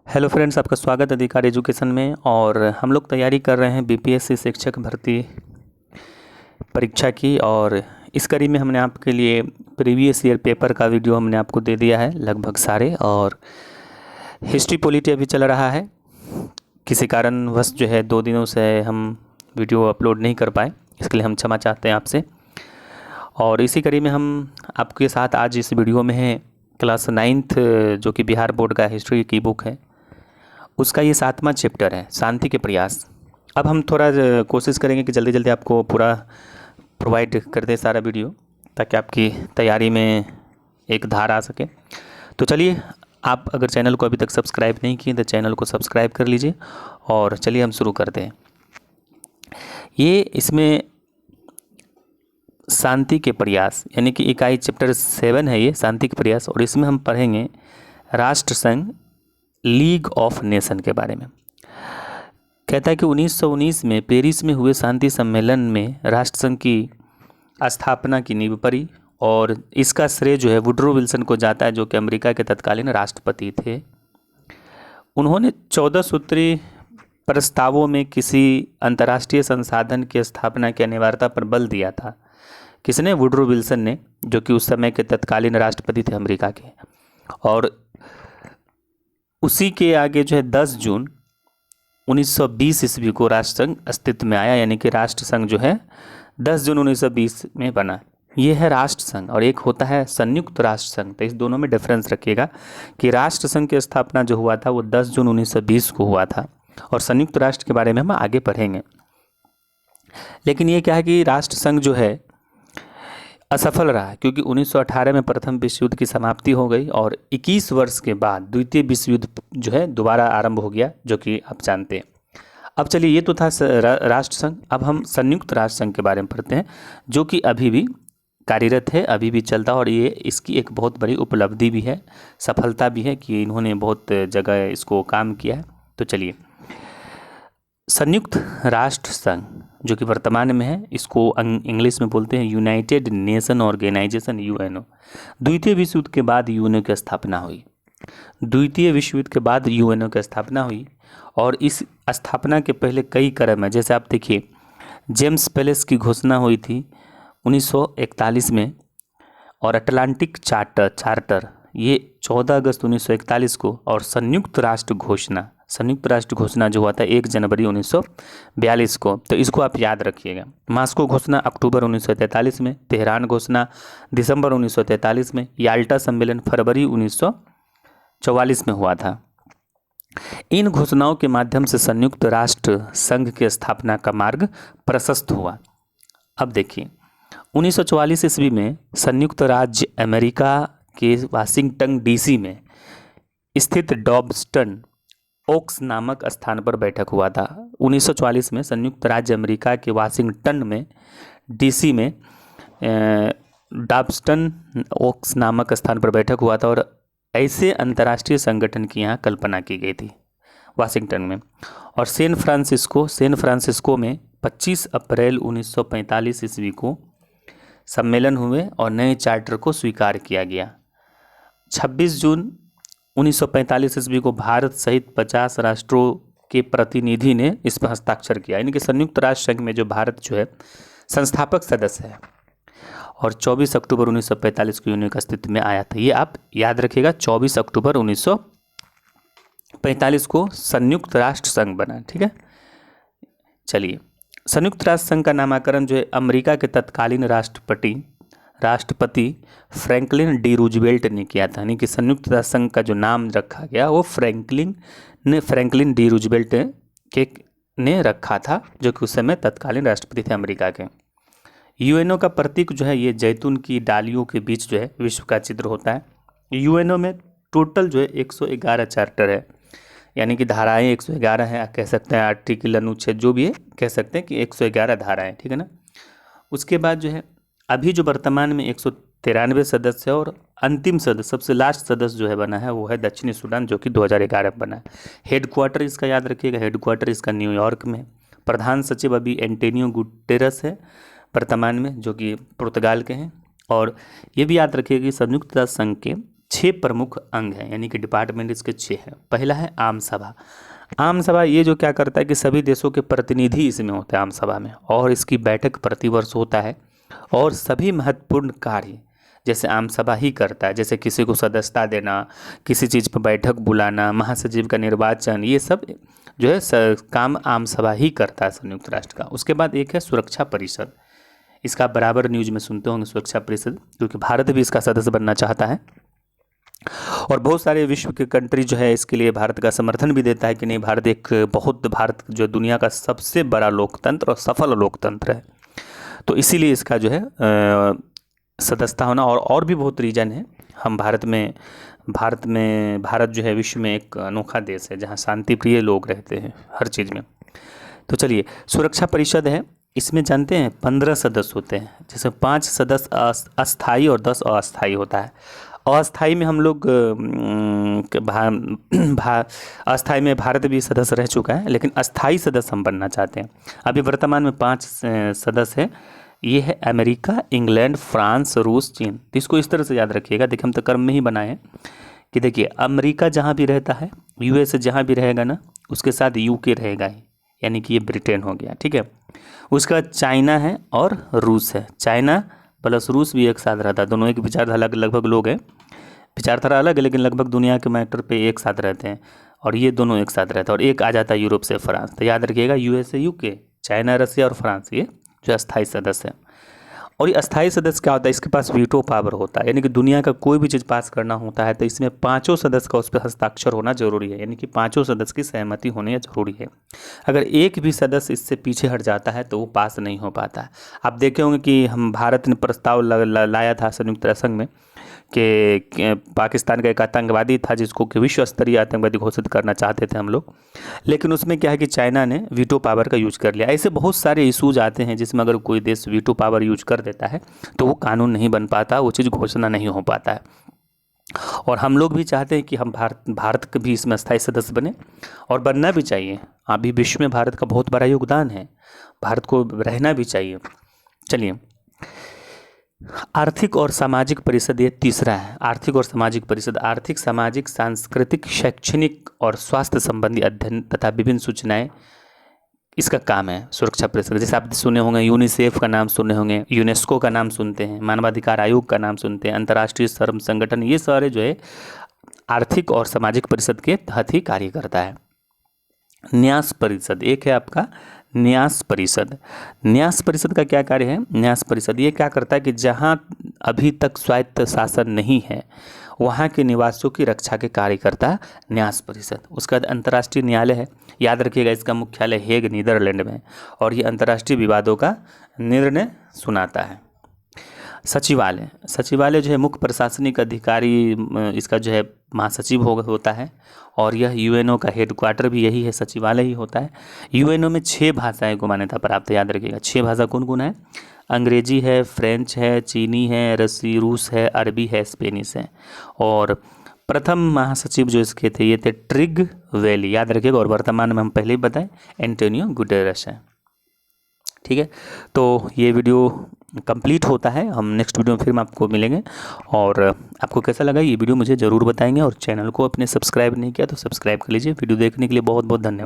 Hello friends, आपका स्वागत है अधिकार एजुकेशन में। और हम लोग तैयारी कर रहे हैं बीपीएससी शिक्षक भर्ती परीक्षा की। और इस कड़ी में हमने आपके लिए प्रीवियस ईयर पेपर का वीडियो हमने आपको दे दिया है लगभग सारे। और हिस्ट्री पॉलिटी अभी चल रहा है, किसी कारणवश जो है 2 दिनों से हम वीडियो अपलोड नहीं कर पाए, इसके लिए हम क्षमा चाहते हैं आपसे। और इसी कड़ी में हम आपके साथ आज इस वीडियो में है क्लास 9th जो कि बिहार बोर्ड का हिस्ट्री की बुक है, उसका ये 7वां चैप्टर है, शांति के प्रयास। अब हम थोड़ा कोशिश करेंगे कि जल्दी जल्दी आपको पूरा प्रोवाइड कर दे सारा वीडियो, ताकि आपकी तैयारी में एक धार आ सके। तो चलिए, आप अगर चैनल को अभी तक सब्सक्राइब नहीं किए तो चैनल को सब्सक्राइब कर लीजिए। और चलिए हम शुरू करते हैं। ये इसमें शांति के प्रयास यानी कि इकाई चैप्टर 7 है ये, शांति के प्रयास। और इसमें हम पढ़ेंगे राष्ट्र संघ, लीग ऑफ नेशन के बारे में। कहता है कि 1919 में पेरिस में हुए शांति सम्मेलन में राष्ट्रसंघ की स्थापना की नींव पड़ी। और इसका श्रेय जो है वुडरो विल्सन को जाता है, जो कि अमेरिका के तत्कालीन राष्ट्रपति थे। उन्होंने 14 सूत्री प्रस्तावों में किसी अंतर्राष्ट्रीय संसाधन की स्थापना की अनिवार्यता पर बल दिया था। किसने? वुडरो विल्सन ने, जो कि उस समय के तत्कालीन राष्ट्रपति थे अमेरिका के। और उसी के आगे जो है 10 जून 1920 ईस्वी को राष्ट्रसंघ अस्तित्व में आया, यानी कि राष्ट्रसंघ जो है 10 जून 1920 में बना। ये है राष्ट्रसंघ। और एक होता है संयुक्त राष्ट्रसंघ। तो इस दोनों में डिफरेंस रखिएगा कि राष्ट्रसंघ की स्थापना जो हुआ था वो 10 जून 1920 को हुआ था, और संयुक्त राष्ट्र के बारे में हम आगे पढ़ेंगे। लेकिन ये क्या है कि राष्ट्रसंघ जो है असफल रहा, क्योंकि 1918 में प्रथम विश्व युद्ध की समाप्ति हो गई और 21 वर्ष के बाद द्वितीय विश्व युद्ध जो है दोबारा आरंभ हो गया, जो कि आप जानते हैं। अब चलिए, ये तो था राष्ट्रसंघ। अब हम संयुक्त राष्ट्र संघ के बारे में पढ़ते हैं, जो कि अभी भी कार्यरत है, अभी भी चलता है। और ये इसकी एक बहुत बड़ी उपलब्धि भी है, सफलता भी है कि इन्होंने बहुत जगह इसको काम किया है। तो चलिए, संयुक्त राष्ट्र संघ जो कि वर्तमान में है, इसको इंग्लिश में बोलते हैं यूनाइटेड नेशन ऑर्गेनाइजेशन, यूएनओ। द्वितीय विश्व युद्ध के बाद यूएनओ की स्थापना हुई। द्वितीय विश्व युद्ध के बाद यूएनओ की स्थापना हुई। और इस स्थापना के पहले कई क्रम है। जैसे आप देखिए, जेम्स पैलेस की घोषणा हुई थी 1941 में। और अटलांटिक चार्टर ये 14 अगस्त 1941 को। और संयुक्त राष्ट्र घोषणा जो हुआ था 1 जनवरी 1942 को। तो इसको आप याद रखिएगा। मास्को घोषणा अक्टूबर 1943 में, तेहरान घोषणा दिसंबर 1943 में, याल्टा सम्मेलन फरवरी 1944 में हुआ था। इन घोषणाओं के माध्यम से संयुक्त राष्ट्र संघ की स्थापना का मार्ग प्रशस्त हुआ। अब देखिए, 1944 ईस्वी में संयुक्त राज्य अमेरिका के वाशिंगटन डीसी में स्थित डॉब्स्टन ओक्स नामक स्थान पर बैठक हुआ था। 1944 में संयुक्त राज्य अमेरिका के वाशिंगटन में डीसी में डॉब्स्टन ओक्स नामक स्थान पर बैठक हुआ था। और ऐसे अंतर्राष्ट्रीय संगठन की यहाँ कल्पना की गई थी वाशिंगटन में। और सैन फ्रांसिस्को में 25 अप्रैल 1945 ईस्वी को सम्मेलन हुए और नए चार्टर को स्वीकार किया गया। 26 जून 1945 ईस्वी को भारत सहित 50 राष्ट्रों के प्रतिनिधि ने इस पर हस्ताक्षर किया। यानी कि संयुक्त राष्ट्र संघ में जो भारत जो है संस्थापक सदस्य है। और 24 अक्टूबर 1945 को यूनियन अस्तित्व में आया था। ये आप याद रखिएगा, 24 अक्टूबर 1945 को संयुक्त राष्ट्र संघ बना। ठीक है, चलिए, संयुक्त राष्ट्र संघ का नामकरण जो है अमेरिका के तत्कालीन राष्ट्रपति फ्रैंकलिन डी रूजवेल्ट ने किया था। यानी कि संयुक्त राष्ट्र संघ का जो नाम रखा गया वो फ्रैंकलिन डी रूजवेल्ट ने रखा था, जो कि उस समय तत्कालीन राष्ट्रपति थे अमेरिका के। यूएनओ का प्रतीक जो है ये जैतून की डालियों के बीच जो है विश्व का चित्र होता है। यूएनओ में टोटल जो है 111 चार्टर है, यानी कि धाराएं 111 हैं। कह सकते हैं आर्टिकल, अनुच्छेद जो भी है, कह सकते हैं कि 111 धाराएं। ठीक है ना। उसके बाद जो है अभी जो वर्तमान में 193 सदस्य है। और अंतिम सदस्य, सबसे लास्ट सदस्य जो है बना है वो है दक्षिणी सूडान, जो कि 2011 में बना है। हेडक्वार्टर इसका याद रखिएगा, हेडक्वार्टर इसका न्यूयॉर्क में। प्रधान सचिव अभी एंटोनियो गुटेरस है वर्तमान में, जो कि पुर्तगाल के हैं। और ये भी याद रखिएगा कि संयुक्त राष्ट्र संघ के 6 प्रमुख अंग हैं, यानी कि डिपार्टमेंट इसके 6 हैं। पहला है आम सभा। आम सभा ये जो क्या करता है कि सभी देशों के प्रतिनिधि इसमें होते हैं आम सभा में, और इसकी बैठक प्रतिवर्ष होता है, और सभी महत्वपूर्ण कार्य जैसे आम सभा ही करता है, जैसे किसी को सदस्यता देना, किसी चीज़ पर बैठक बुलाना, महासचिव का निर्वाचन, ये सब जो है काम आम सभा ही करता है संयुक्त राष्ट्र का। उसके बाद एक है सुरक्षा परिषद, इसका बराबर न्यूज में सुनते होंगे सुरक्षा परिषद, क्योंकि भारत भी इसका सदस्य बनना चाहता है, और बहुत सारे विश्व के कंट्री जो है इसके लिए भारत का समर्थन भी देता है कि नहीं, भारत जो दुनिया का सबसे बड़ा लोकतंत्र और सफल लोकतंत्र है, तो इसीलिए इसका जो है सदस्यता होना, और भी बहुत रीजन है। हम भारत जो है विश्व में एक अनोखा देश है जहाँ शांति प्रिय लोग रहते हैं हर चीज़ में। तो चलिए, सुरक्षा परिषद है, इसमें जानते हैं 15 सदस्य होते हैं, जैसे 5 सदस्य अस्थाई और 10 अस्थाई होता है। अस्थाई में हम लोग अस्थाई में भारत भी सदस्य रह चुका है, लेकिन अस्थाई सदस्य हम बनना चाहते हैं। अभी वर्तमान में 5 सदस्य हैं, ये है अमेरिका, इंग्लैंड, फ्रांस, रूस, चीन। तो इसको इस तरह से याद रखिएगा, देखिए हम तो क्रम में ही बनाए हैं कि देखिए अमेरिका जहाँ भी रहता है, यूएस जहाँ भी रहेगा ना, उसके साथ यूके रहेगा ही, यानी कि ये ब्रिटेन हो गया, ठीक है। उसका बाद चाइना है और रूस है, चाइना प्लस रूस भी एक साथ रहता है, दोनों एक विचारधारा लगभग लोग हैं, विचारधारा अलग है लेकिन लगभग दुनिया के मैटर पे एक साथ रहते हैं, और ये दोनों एक साथ रहते हैं, और एक आ जाता है यूरोप से फ्रांस। तो याद रखिएगा यूएसए, यूके, चाइना, रसिया और फ्रांस, ये जो अस्थाई सदस्य है। और ये अस्थाई सदस्य क्या होता है, इसके पास वीटो पावर होता है, यानी कि दुनिया का कोई भी चीज़ पास करना होता है तो इसमें 5 सदस्य का उस पर हस्ताक्षर होना जरूरी है, यानी कि 5 सदस्य की सहमति होनी जरूरी है। अगर एक भी सदस्य इससे पीछे हट जाता है तो वो पास नहीं हो पाता है। आप देखे होंगे कि भारत ने प्रस्ताव लाया था संयुक्त राष्ट्र संघ में कि पाकिस्तान का एक आतंकवादी था जिसको कि विश्व स्तरीय आतंकवादी घोषित करना चाहते थे हम लोग, लेकिन उसमें क्या है कि चाइना ने वीटो पावर का यूज कर लिया। ऐसे बहुत सारे इशूज आते हैं जिसमें अगर कोई देश वीटो पावर यूज कर देता है तो वो कानून नहीं बन पाता, वो चीज़ घोषणा नहीं हो पाता है। और हम लोग भी चाहते हैं कि हम भारत के भी इसमें स्थायी सदस्य बने, और बनना भी चाहिए। अभी विश्व में भारत का बहुत बड़ा योगदान है, भारत को रहना भी चाहिए। चलिए, आर्थिक और सामाजिक परिषद, ये तीसरा है। आर्थिक और सामाजिक परिषद आर्थिक, सामाजिक, सांस्कृतिक, शैक्षणिक और स्वास्थ्य संबंधी अध्ययन तथा विभिन्न सूचनाएं, इसका काम है सुरक्षा परिषद। जैसे आप सुने होंगे यूनिसेफ का नाम सुने होंगे, यूनेस्को का नाम सुनते हैं, मानवाधिकार आयोग का नाम सुनते हैं, अंतर्राष्ट्रीय श्रम संगठन, ये सारे जो है आर्थिक और सामाजिक परिषद के तहत ही कार्य करता है। न्यास परिषद एक है आपका, न्यास परिषद। न्यास परिषद का क्या कार्य है, न्यास परिषद ये क्या करता है कि जहाँ अभी तक स्वायत्त शासन नहीं है वहाँ के निवासियों की रक्षा के कार्य करता है न्यास परिषद। उसके बाद अंतर्राष्ट्रीय न्यायालय है, याद रखिएगा इसका मुख्यालय हेग, नीदरलैंड में, और ये अंतर्राष्ट्रीय विवादों का निर्णय सुनाता है। सचिवालय, सचिवालय जो है मुख्य प्रशासनिक अधिकारी, इसका जो है महासचिव होता है, और यह यूएनओ का हेडक्वार्टर भी यही है, सचिवालय ही होता है। यूएनओ में 6 भाषाएं को मान्यता प्राप्त है, याद रखिएगा 6 भाषा कौन कौन है, अंग्रेजी है, फ्रेंच है, चीनी है, रूस है, अरबी है, स्पेनिश है। और प्रथम महासचिव जो इसके थे ये थे ट्रिग वैली, याद रखिएगा, और वर्तमान में हम पहले ही बताएं एंटोनियो गुटेरेस है, ठीक है। तो ये वीडियो कंप्लीट होता है, हम नेक्स्ट वीडियो में फिर हम आपको मिलेंगे, और आपको कैसा लगा ये वीडियो मुझे ज़रूर बताएंगे, और चैनल को अपने सब्सक्राइब नहीं किया तो सब्सक्राइब कर लीजिए। वीडियो देखने के लिए बहुत बहुत धन्यवाद।